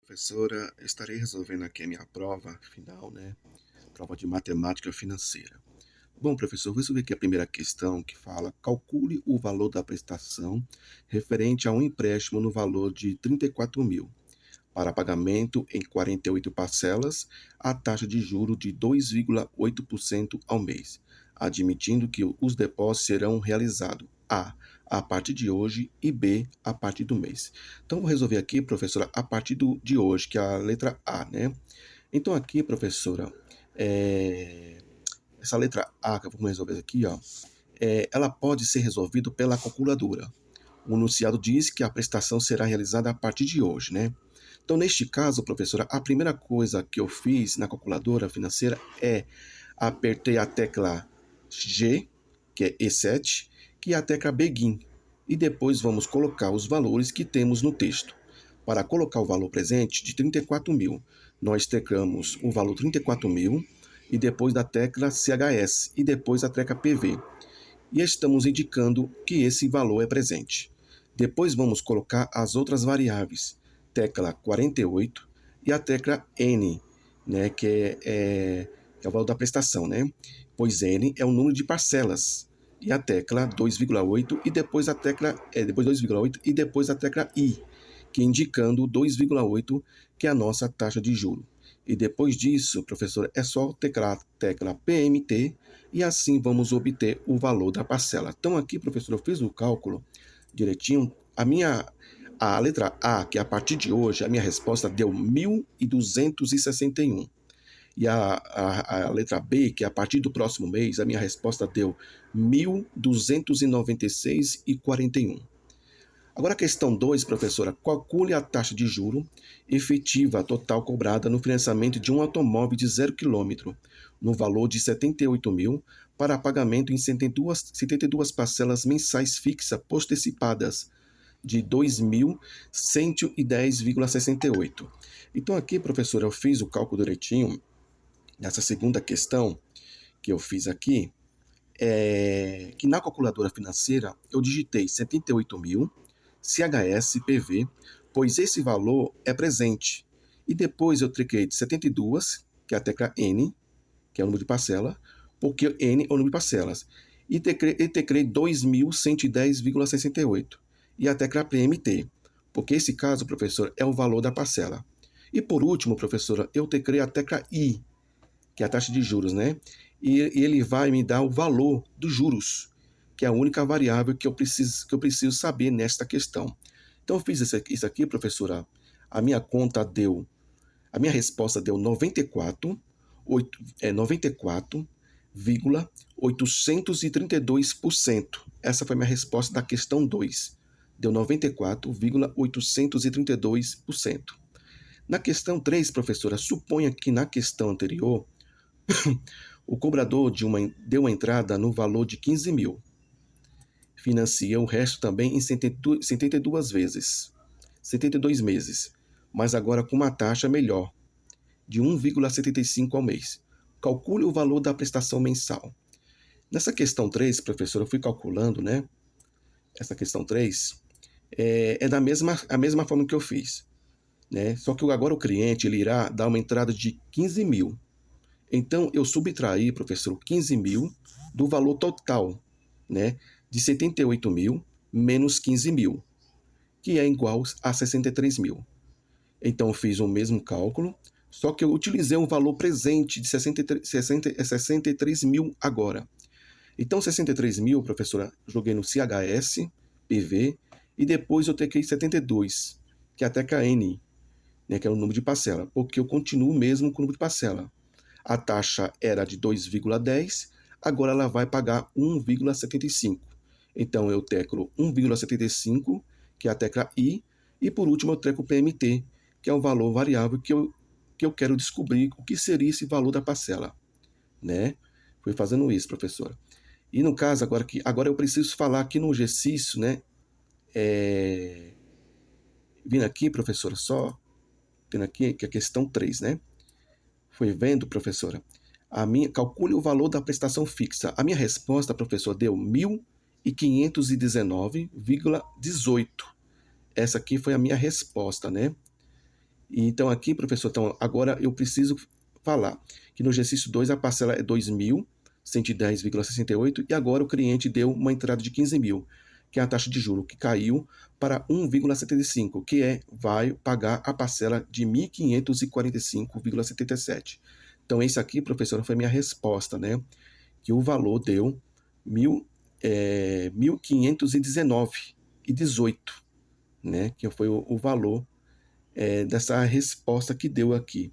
Professora, eu estarei resolvendo aqui a minha prova final, né? Prova de matemática financeira. Bom, professor, vou resolver aqui a primeira questão que fala: calcule o valor da prestação referente a um empréstimo no valor de 34 mil, para pagamento em 48 parcelas, a taxa de juro de 2,8% ao mês, admitindo que os depósitos serão realizados a partir de hoje e B, a partir do mês. Então, vou resolver aqui, professora, a partir de hoje, que é a letra A, né? Então, aqui, professora, essa letra A que vamos resolver aqui, ó, ela pode ser resolvida pela calculadora. O enunciado diz que a prestação será realizada a partir de hoje, né? Então, neste caso, professora, a primeira coisa que eu fiz na calculadora financeira é apertei a tecla G, que é E7, que é a tecla Begin, e depois vamos colocar os valores que temos no texto. Para colocar o valor presente de 34 mil, nós teclamos o valor 34 mil e depois da tecla CHS e depois a tecla PV. E estamos indicando que esse valor é presente. Depois vamos colocar as outras variáveis, tecla 48 e a tecla N, né, que é o valor da prestação, né? Pois N é o número de parcelas. E a tecla 2,8 e depois a tecla depois 2,8 e depois a tecla I, que indicando 2,8, que é a nossa taxa de juro. E depois disso, professor, é só teclar a tecla PMT e assim vamos obter o valor da parcela. Então aqui, professor, eu fiz o cálculo direitinho. A letra A, que é a partir de hoje, a minha resposta deu 1.261. E a letra B, que é a partir do próximo mês, a minha resposta deu 1.296,41. Agora a questão 2, professora, calcule a taxa de juro efetiva total cobrada no financiamento de um automóvel de 0 km, no valor de 78 mil, para pagamento em 72 parcelas mensais fixas postecipadas de 2.110,68. Então aqui, professora, eu fiz o cálculo direitinho. Nessa segunda questão que eu fiz aqui, que na calculadora financeira eu digitei 78 mil, CHS, PV, pois esse valor é presente. E depois eu troquei de 72, que é a tecla N, que é o número de parcela, porque N é o número de parcelas. E teclei 2.110,68. E a tecla PMT, porque esse caso, professor, é o valor da parcela. E por último, professora, eu teclei a tecla I, que é a taxa de juros, né? E ele vai me dar o valor dos juros, que é a única variável que eu preciso saber nesta questão. Então, eu fiz isso aqui, professora. A minha conta deu, a minha resposta deu 94,832%. Essa foi a minha resposta da questão 2. Deu 94,832%. Na questão 3, professora, suponha que na questão anterior o cobrador deu uma entrada no valor de 15 mil. Financia o resto também em 72 vezes, 72 meses, mas agora com uma taxa melhor, de 1,75 ao mês. Calcule o valor da prestação mensal. Nessa questão 3, professor, eu fui calculando, né? Essa questão 3 é a mesma forma que eu fiz, né? Só que agora o cliente ele irá dar uma entrada de 15 mil. Então, eu subtraí, professor, 15 mil do valor total, né, de 78 mil menos 15 mil, que é igual a 63 mil. Então, eu fiz o mesmo cálculo, só que eu utilizei um valor presente de 63 mil agora. Então, 63 mil, professora, joguei no CHS, PV, e depois eu tequei 72, que é a tecla N, né, que é o número de parcela, porque eu continuo mesmo com o número de parcela. A taxa era de 2,10, agora ela vai pagar 1,75. Então eu teclo 1,75, que é a tecla I, e por último eu teclo PMT, que é o valor variável que eu quero descobrir o que seria esse valor da parcela, né? Fui fazendo isso, professora. E no caso, agora eu preciso falar aqui no exercício, né? Vindo aqui, professora, só vendo aqui que é a questão 3, né? Foi vendo, professora? Calcule o valor da prestação fixa. A minha resposta, professor, deu 1.519,18. Essa aqui foi a minha resposta, né? E então aqui, professor, então, agora eu preciso falar que no exercício 2 a parcela é 2.110,68 e agora o cliente deu uma entrada de 15 mil, que é a taxa de juro que caiu para 1,75, que vai pagar a parcela de 1.545,77. Então esse aqui, professora, foi minha resposta, né? Que o valor deu 1.519,18, né? Que foi o valor dessa resposta que deu aqui,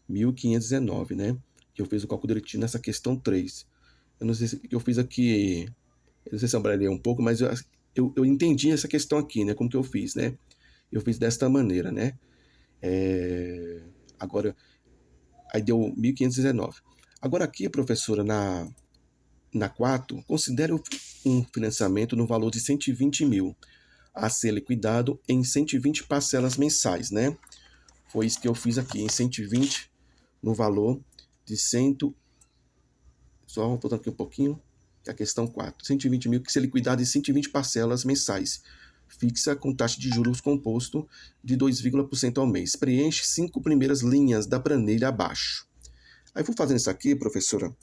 1.519, né? Que eu fiz o cálculo direitinho nessa questão 3. Eu não sei se eu fiz aqui, eu não sei se eu embaralhei um pouco, mas eu entendi essa questão aqui, né? Como que eu fiz, né? Eu fiz desta maneira, né? Agora, aí deu 1.519. Agora aqui, professora, na 4, considere um financiamento no valor de 120 mil a ser liquidado em 120 parcelas mensais, né? Foi isso que eu fiz aqui, em 120, no valor de 100. Só voltando aqui um pouquinho, que é a questão 4. 120 mil que ser liquidado em 120 parcelas mensais, fixa com taxa de juros composto de 2,% ao mês. Preenche 5 primeiras linhas da planilha abaixo. Aí fui fazendo isso aqui, professora,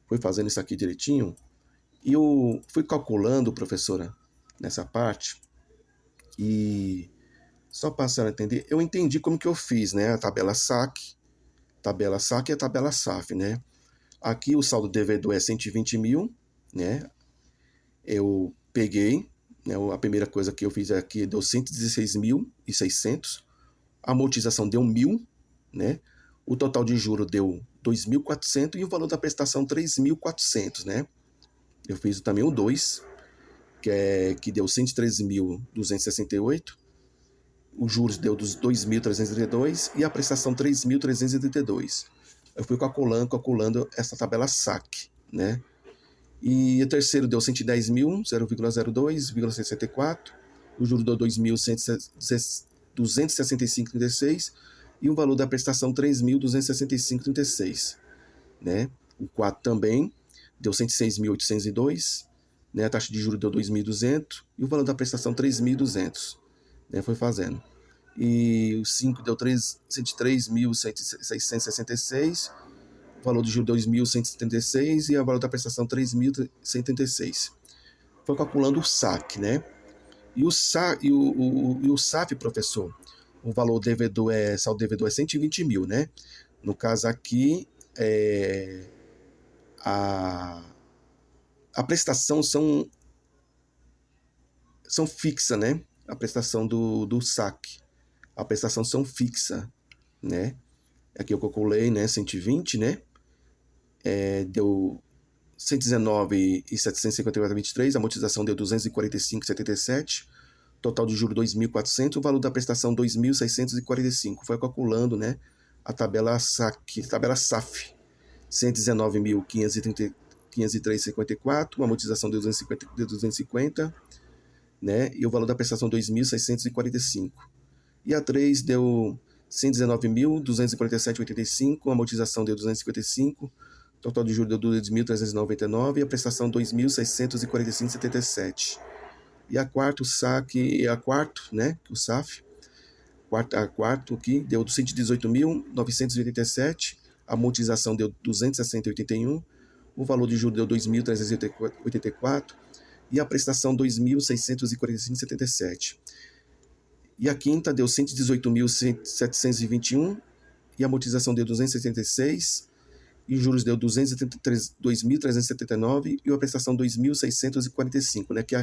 fui fazendo isso aqui direitinho, e eu fui calculando, professora, nessa parte, e só para a senhora entender, eu entendi como que eu fiz, né? A tabela SAC e a tabela SAF, né? Aqui o saldo devedor é 120 mil, né? Eu peguei, né? A primeira coisa que eu fiz aqui deu 116.600, a amortização deu 1.000, né? O total de juro deu 2.400 e o valor da prestação 3.400, né? Eu fiz também o 2, que deu 113.268. Os juros deu dos 2.332 e a prestação 3.332. Eu fui calculando essa tabela SAC, né? E o terceiro deu 110 mil, 0,02,64. O juro deu 2.265,36 e o valor da prestação 3.265,36, né? O 4 também deu 106.802, né? A taxa de juros deu 2.200 e o valor da prestação 3.200, né? Foi fazendo. E o 5 deu 103.666, o valor de juros 2.176 e o valor da prestação 3.176. Foi calculando o SAC, né? E o SAF, professor, o valor devedor saldo devedor é 120 mil, né? No caso aqui, a prestação são fixa, né? A prestação do SAC. A prestação são fixa, né? Aqui eu calculei, né? 120, né? Deu 119.754,23, a amortização deu 245,77, total de juros 2.400, o valor da prestação 2.645. Foi calculando, né, a tabela SAC, tabela SAF, 119.503,54, a amortização deu 250, né, e o valor da prestação 2.645. E a 3 deu 119.247,85, a amortização deu 255, total de juros deu 2.399 e a prestação 2.645,77. E a quarto, o saque, né, o SAF, a quarto aqui, deu 118.987, a amortização deu 260,81, o valor de juros deu 2.384 e a prestação 2.645,77. E a quinta deu 118.721 e a amortização deu 276 e os juros deu 2.379 e a prestação 2.645, né? Que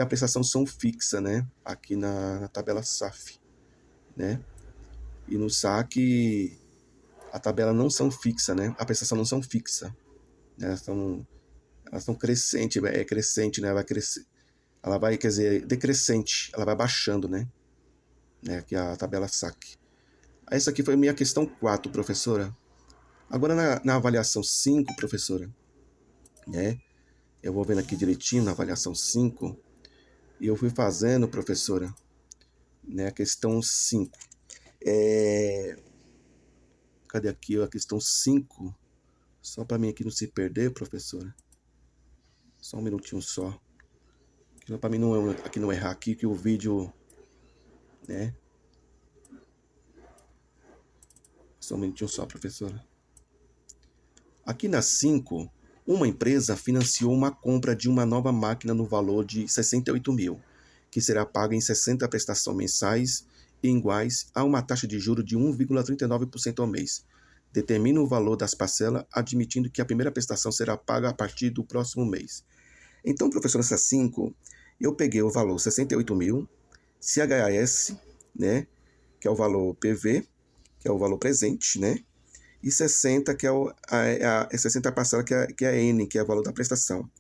a prestação são fixa, né? Aqui na tabela SAF, né? E no SAC a tabela não são fixa, né? A prestação não são fixa, né? Elas são crescente, crescente, né? Ela vai, quer dizer, decrescente, ela vai baixando, né? Aqui a tabela SAC. Essa aqui foi a minha questão 4, professora. Agora na avaliação 5, professora, né? Eu vou vendo aqui direitinho na avaliação 5 e eu fui fazendo, professora, né, a questão 5. Cadê aqui a questão 5? Só para mim aqui não se perder, professora. Só um minutinho só. Para mim aqui não errar aqui que o vídeo, né? Só um minutinho só, professora. Aqui na 5, uma empresa financiou uma compra de uma nova máquina no valor de 68 mil, que será paga em 60 prestações mensais iguais a uma taxa de juros de 1,39% ao mês. Determina o valor das parcelas, admitindo que a primeira prestação será paga a partir do próximo mês. Então, professor, nessa 5, eu peguei o valor 68 mil, CHS, né, que é o valor PV, que é o valor presente, né, e 60, que é 60 parcela, que é a N, que é o valor da prestação.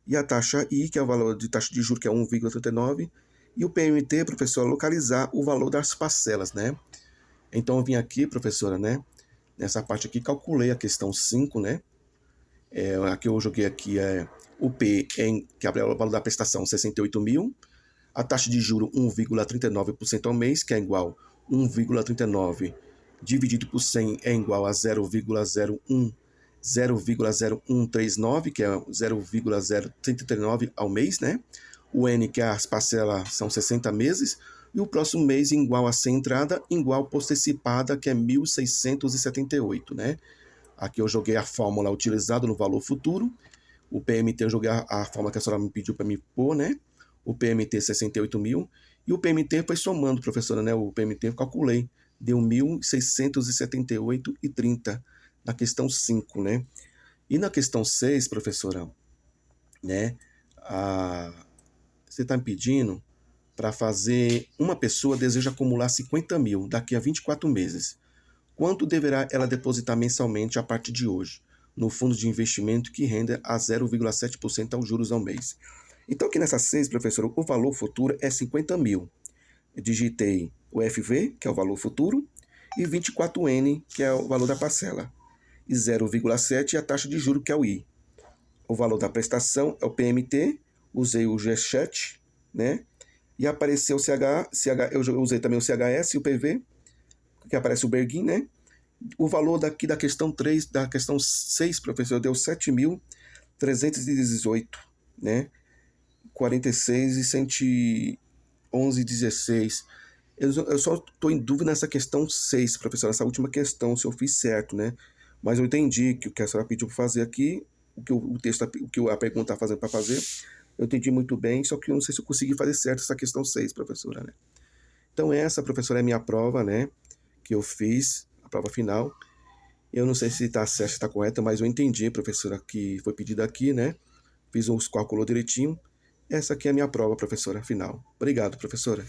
E a taxa I, que é o valor de taxa de juros, que é 1,39, e o PMT, professor, localizar o valor das parcelas, né? Então, eu vim aqui, professora, né, nessa parte aqui, calculei a questão 5, né? Aqui eu joguei aqui o P, que é o valor da prestação, 68 mil, a taxa de juros 1,39% ao mês, que é igual a 1,39 dividido por 100 é igual a 0,0139, que é 0,039 ao mês, né? O N, que as parcelas são 60 meses, e o próximo mês igual a 100 entrada, igual postecipada, que é 1.678, né? Aqui eu joguei a fórmula utilizada no valor futuro, o PMT eu joguei a fórmula que a senhora me pediu para me pôr, né? O PMT 68 mil, e o PMT foi somando, professora, né? O PMT eu calculei, deu 1.678,30 na questão 5, né? E na questão 6, professora, né? Você está me pedindo para fazer, uma pessoa deseja acumular 50 mil daqui a 24 meses. Quanto deverá ela depositar mensalmente a partir de hoje, no fundo de investimento que renda a 0,7% aos juros ao mês? Então, aqui nessa 6, professor, o valor futuro é 50 mil. Eu digitei o FV, que é o valor futuro, e 24N, que é o valor da parcela, e 0,7 é a taxa de juros, que é o I. O valor da prestação é o PMT, usei o G7, né? E apareceu o eu usei também o CHS e o PV, que aparece o Berguin, né? O valor daqui da questão 3, da questão 6, professor, deu 7.318, né? 46 e 111,16. Eu só estou em dúvida nessa questão 6, professor, essa última questão, se eu fiz certo, né? Mas eu entendi que o que a senhora pediu para fazer aqui, o que a pergunta está fazendo para fazer, eu entendi muito bem, só que eu não sei se eu consegui fazer certo essa questão 6, professora, né? Então essa, professora, é a minha prova, né? Que eu fiz, a prova final. Eu não sei se está certo, se está correta, mas eu entendi, professora, que foi pedido aqui, né? Fiz os cálculos direitinho. Essa aqui é a minha prova, professora, final. Obrigado, professora.